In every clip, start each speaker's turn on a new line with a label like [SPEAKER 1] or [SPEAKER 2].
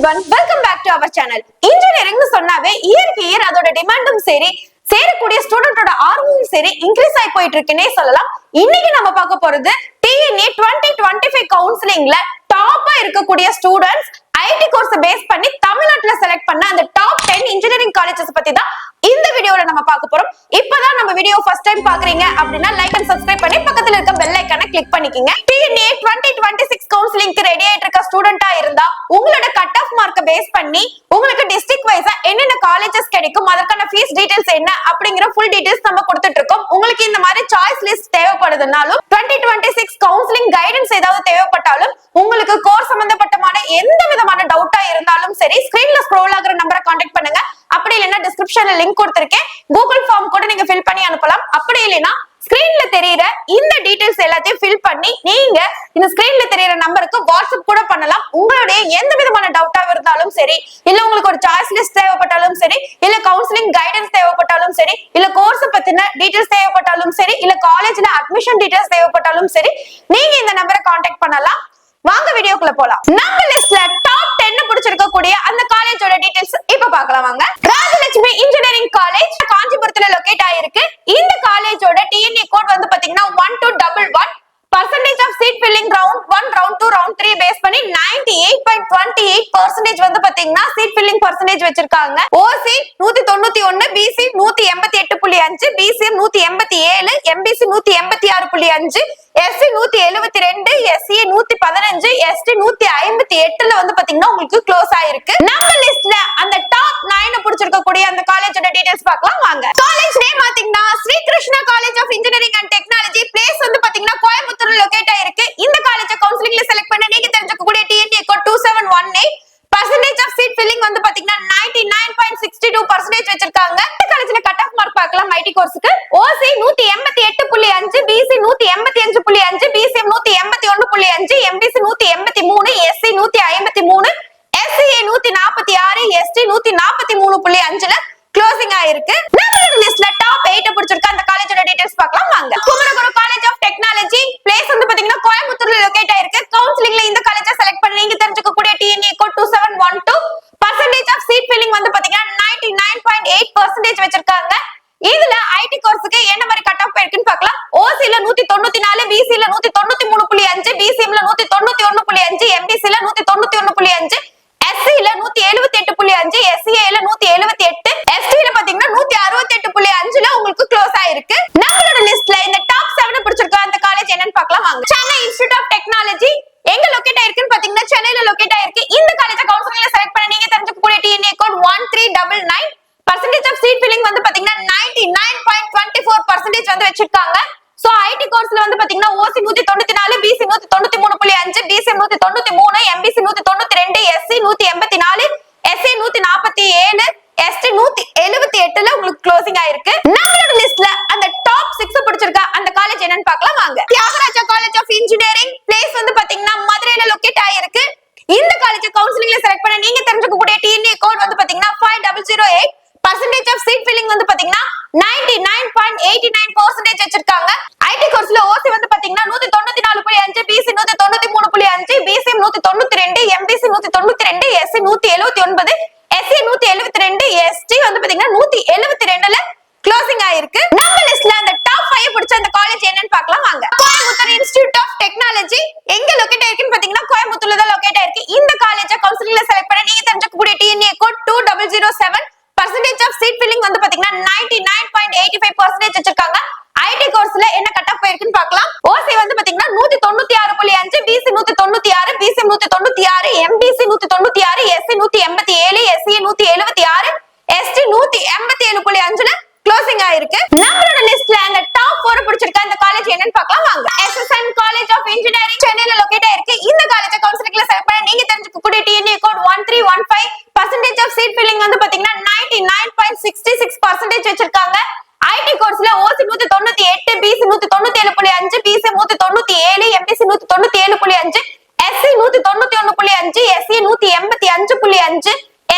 [SPEAKER 1] everyone, welcome back to our channel. Engineering சொன்னாவே இயருக்கு year அதோட டிமாண்டும் சரி சேரக்கூடிய ஸ்டூடெண்டோட ஆர்வமும் சரி இன்க்ரீஸ் ஆகி போயிட்டு இருக்குன்னே சொல்லலாம். இன்னைக்கு நம்ம பார்க்க போறது TNA 2025 கவுன்சிலிங்ல டாப்பா இருக்கக்கூடிய ஸ்டூடெண்ட்ஸ் ஐடி கோர்ஸ் பேஸ் பண்ணி தமிழ்நாட்டுல செலக்ட் பண்ண அந்த டாப் 10 இன்ஜினியரிங் காலேஜஸ் பத்தி தான் இந்த வீடியோல நம்ம பார்க்க போறோம். இப்பதான் நம்ம வீடியோ ஃபர்ஸ்ட் டைம் பாக்குறீங்க அப்படின்னா லைக் அண்ட் சப்ஸ்கிரைப் பண்ணி பக்கத்துல இருக்க பெல் ஐகானை கிளிக் பண்ணிக்கங்க. TNA 2026 கவுன்சிலிங்க்கு ரெடி ஆயிட்டு இருக்க ஸ்டூடெண்டா இருந்தா உங்களோட கட் ஆஃப் மார்க்க பேஸ் பண்ணி உங்களுக்கு டிஸ்ட்ரிக்ட் வைஸா என்னென்ன காலேஜஸ் கிடைக்கும், அதற்கான ஃபீஸ் டீடைல்ஸ் என்ன அப்படிங்கிற ஃபுல் டீடைல்ஸ் நம்ம கொடுத்துட்டு இருக்கோம். உங்களுக்கு இந்த மாதிரி சாய்ஸ் லிஸ்ட் தேவைப்படுதுனாலும் 2026 கவுன்சிலிங் கைடன்ஸ் ஏதாவது தேவைப்பட்டாலும் உங்களுக்கு கோர்ஸ் சம்பந்தப்பட்டமான எந்த விதமான டவுட்டா இருந்தாலும் சரி ஸ்கிரீன்ல ஸ்க்ரோல் ஆகுற நம்பரை கான்டாக்ட் பண்ணுங்க. அப்படி இல்லைன்னா டிஸ்கிரிப்ஷன்ல லிங்க் கொடுத்திருக்கேன், கூகுள் ஃபார்ம் கூட நீங்க ஃபில் பண்ணி அனுப்பலாம். அப்படி இல்லைன்னா ஸ்கிரீன்ல தெரியற இந்த டீடைல்ஸ் எல்லாத்தையும் ஃபில் பண்ணி நீங்க இந்த ஸ்கிரீன்ல தெரியற நம்பருக்கு வாட்ஸ்அப் கூட பண்ணலாம். உங்களுடைய எந்த விதமான டவுட்டா இருந்தாலும் சரி, இல்ல உங்களுக்கு ஒரு சாய்ஸ் லிஸ்ட் தேவைப்பட்டாலும் சரி, இல்ல கவுன்சிலிங் கைடன்ஸ் தேவைப்பட்டாலும் சரி, இல்ல கோர்ஸ் பத்தின டீடைல்ஸ் தேவைப்பட்டாலும் சரி, இல்ல காலேஜ்ல அட்மிஷன் டீடைல்ஸ் தேவைப்பட்டாலும் சரி, நீங்க இந்த நம்பரை கான்டாக்ட் பண்ணலாம். வாங்க வீடியோக்குள்ள போலாம். நம்ம லிஸ்ட்ல டாப் 10 பிடிச்சிருக்க கூடிய அந்த காலேஜோட டீடைல்ஸ் இப்ப பார்க்கலாம் வாங்க. ராஜலட்சுமி இன்ஜினியரிங் காலேஜ் காஞ்சிபுரத்துல லொகேட் ஆயிருக்கு. இந்த காலேஜோட TNA கோட் வந்து பாத்தீங்கன்னா 1211. percentage of seat filling round 1, round 2, round 3 base பண்ணி 98.28% வந்து பாத்தீங்கன்னா seat filling percentage வச்சிருக்காங்க. OC 191, BC 188.5, BCM 187, MBC 186.5, SC 172, SCA 115, ST 158ல வந்து பாத்தீங்கன்னா உங்களுக்கு க்ளோஸ் ஆயிருக்கு. நம்ம லிஸ்ட்ல அந்த டாப் 9 பிடிச்சிருக்க கூடிய அந்த காலேஜோட டீடைல்ஸ் பார்க்கலாம் வாங்க. காலேஜ் நேம் பாத்தீங்கன்னா Sri Krishna college of engineering and technology. Place வந்து பாத்தீங்கன்னா கோயம்புத்தூர் லொகேட் ஆயிருக்கு. இந்த காலேஜ் கவுன்சிலிங்ல செலக்ட் பண்ண நீங்க தெரிஞ்சுக்கக்கூடிய TNA code 2718. percentage of seat filling வந்து பாத்தீங்கன்னா 99.62% வச்சிருக்காங்க. இந்த காலேஜ்ல கட் ஆஃப் மார்க் பார்க்கலாம். ஐடி கோர்ஸ்க்கு OC 188.5, BC 185.5, BCM 181.5, MBC 183, SC 153, SCA 146, ST 143.5ல closing ஆயிருக்கு. நம்மளோட லிஸ்ட்ல டாப் 8 பிடிச்சிருக்க அந்த காலேஜோட டீடைல்ஸ் பார்க்கலாம் வாங்க. Kumaraguru college of technology. Place வந்து பாத்தீங்கன்னா கோயம்புத்தூர்ல லொகேட் ஆயிருக்கு. கவுன்சிலிங்ல இந்த காலேஜை செலக்ட் பண்ணி நீங்க தெரிஞ்சுக்கக்கூடிய TNA code 2712. percentage of seat filling வந்து பாத்தீங்கன்னா 99.8% வச்சிருக்காங்க. இதுல ஐடி கோர்ஸ்க்கு என்ன மாதிரி கட் ஆஃப் இருக்குன்னு பார்க்கலாம். OC ல 194, BC ல 193.5, BCM ல 191.5, MBC ல 191.5, SC ல 178.5, SCA ல 178, ST ல பாத்தீங்கன்னா 168.5ல உங்களுக்கு க்ளோஸ் ஆயிருக்கு. நம்மளோட லிஸ்ட்ல இந்த டாப் 7 பிடிச்சிருக்க அந்த காலேஜ் என்னன்னு பார்க்கலாம் வாங்க. சென்னை இன்ஸ்டிடியூட் ஆஃப் டெக்னாலஜி எங்க லொகேட் ஆயிருக்குன்னு பாத்தீங்கன்னா சென்னையில லொகேட் ஆயிருக்கு. இந்த காலேஜ் கவுன்சிலிங்ல செலக்ட் பண்ண நீங்க தெரிஞ்சுக்கக்கூடிய TNA code 1399. percentage of seat filling வந்து பாத்தீங்கன்னா 99.24% வந்து வச்சிருக்காங்க. சோ ஐடி கோர்ஸ்ல வந்து பாத்தீங்கன்னா OC 194, BC 193.5, BCM 193, MBC 192, SC 184, SC 147, ST 178ல உங்களுக்கு க்ளோசிங் ஆயிருக்கு. நம்மளோட லிஸ்ட்ல அந்த டாப் 6 பிடிச்சிருக்க அந்த காலேஜ் என்னன்னு பார்க்கலாம் வாங்க. Thiagaraja college of engineering. Place வந்து பாத்தீங்கன்னா மதுரையில லொகேட் ஆயிருக்கு. இந்த காலேஜ் கவுன்சிலிங்ல செலக்ட் பண்ண நீங்க தெரிஞ்சுக்கக்கூடிய TNA கோட் வந்து பாத்தீங்கன்னா 5008. percentage of seat filling வந்து பாத்தீங்கன்னா 99.89% வச்சிருக்காங்க. ஐடி கோர்ஸ்ல OC வந்து பாத்தீங்கன்னா 194.5, BC 193.5, BCM 192, MBC 192, SC 179, SC 172, ST வந்து பாத்தீங்கன்னா 172ல க்ளோசிங் ஆயிருக்கு. நம்ம லிஸ்ட்ல அந்த டாப் 5 பிடிச்ச அந்த காலேஜ் என்னன்னு பார்க்கலாம் வாங்க. கோயம்புத்தூர் இன்ஸ்டிடியூட் ஆஃப் டெக்னாலஜி எங்க லொகேட் ஆயிருக்குன்னு பாத்தீங்கன்னா கோயம்புத்தூர்ல தான் லொகேட் ஆயிருக்கு. இந்த காலேஜ் கவுன்சிலிங்ல செலக்ட் பண்ண நீங்க தெரிஞ்சுக்கக்கூடிய TNA code 2007. percentage of seat filling வந்து பாத்தீங்கன்னா 99.85% வச்சிருக்காங்க. ஐடி கோர்ஸ்ல என்ன கட் ஆஃப் இருக்குன்னு பார்க்கலாம். OC வந்து பாத்தீங்கன்னா 196.5, BC 196, BCM 196, MBC 196, SC 187, SCA 176, ST 187.5ல closing ஆயிருக்கு. நம்மளோட லிஸ்ட்ல அந்த டாப் 4 பிடிச்சிருக்க அந்த காலேஜ் என்னன்னு பார்க்கலாம் வாங்க. SSN காலேஜ் ஆஃப் இன்ஜினியரிங் சென்னையில லொகேட் ஆயிருக்கு. இந்த காலேஜ் கவுன்சிலிங்ல செலக்ட் பண்ண நீங்க தெரிஞ்சுக்கக்கூடிய TNA code 1315. percentage of seat filling வந்து பாத்தீங்கன்னா 99.66% வச்சிருக்காங்க. ஐடி கோர்ஸ்ல OC 198, BC 197.5, BCM 197, MBC 197.5, SC 191.5, SCA 185.5,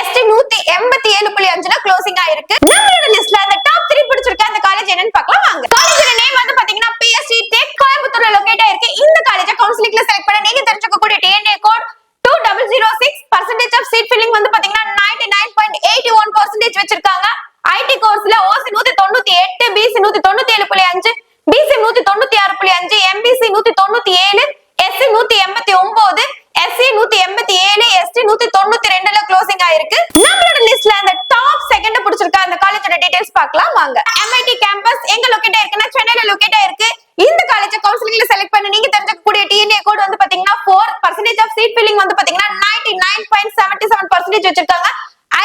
[SPEAKER 1] ST 187.5ல closing ஆயிருக்கு. நம்மளோட லிஸ்ட்ல அந்த டாப் 3 பிடிச்சிருக்க அந்த காலேஜ் என்னன்னு பார்க்கலாம் வாங்க. காலேஜோட நேம் வந்து பாத்தீங்கன்னா PSG Tech கோயம்புத்தூர்ல லொகேட் ஆயிருக்கு. இந்த காலேஜ் கவுன்சிலிங்ல செலக்ட் பண்ண நீங்க தெரிஞ்சுக்கக்கூடிய TNA code 2006. percentage of seat filling TNA code வந்து பாத்தீங்கன்னா 4% ஆஃப் சீட் ஃபில்லிங் வந்து பாத்தீங்கன்னா 99.77% வச்சிருக்காங்க.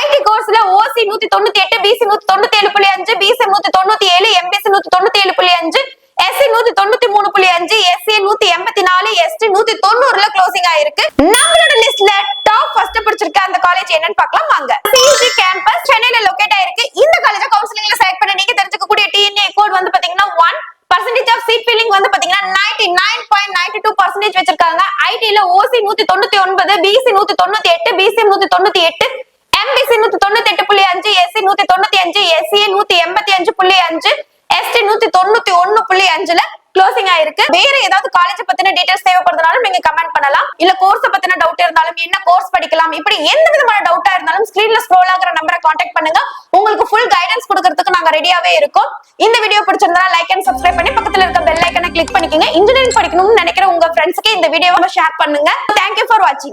[SPEAKER 1] ஐடி கோர்ஸ்ல OC 198, BC 197.5, BC 197, MBC 197.5, SC 193.5, SC 184, ST 190ல க்ளோசிங் ஆயிருக்கு. நம்மளோட லிஸ்ட்ல டாப் ஃபர்ஸ்ட் பிடிச்சிருக்க அந்த காலேஜ் என்னன்னு பார்க்கலாம் வாங்க. சிஜி கேம்பஸ் சென்னையில லொகேட் ஆயிருக்கு. இந்த காலேஜ கவுன்சிலிங்ல செலக்ட் பண்ண நீங்க தெரிஞ்சுக்கக்கூடிய டிஎன்ஏ கோட் வந்து பாத்தீங்கன்னா 1% ஆஃப் சீட் ஃபில்லிங் வந்து பாத்தீங்கன்னா 99.92% வச்சிருக்காங்க. ஐடில OC 199, BC 198, BC 198, MBC 198.5, SC 195, SC 185.5, ST 191.5ல க்ளோசிங் ஆயிருக்கு. வேற ஏதாவது காலேஜ் பத்தின டீடைல்ஸ் தேவைப்படுறதுனாலும் நீங்க கமெண்ட் பண்ணலாம். இல்ல கோர்ஸ் பத்தின டவுட் இருந்தாலும் என்ன கோர்ஸ் படிக்கலாம் இப்படி எந்த விதமான டவுட்டா இருந்தாலும் ஸ்கிரீன்ல ஸ்க்ரோல் ஆகுற நம்பரை கான்டாக்ட் பண்ணுங்க. உங்களுக்கு ஃபுல் கைடன்ஸ் கொடுக்கிறதுக்கு நாங்க ரெடியாவே இருக்கோம். இந்த வீடியோ பிடிச்சிருந்தா லைக் அண்ட் சப்ஸ்கிரைப் பண்ணி பக்கத்துல இருக்க பெல் ஐகானை கிளிக் பண்ணிக்கங்க. இன்ஜினியரிங் படிக்கணும்னு நினைக்கிற உங்க ஃப்ரெண்ட்ஸ்க்கு இந்த வீடியோவை ஷேர் பண்ணுங்க. Thank you for watching.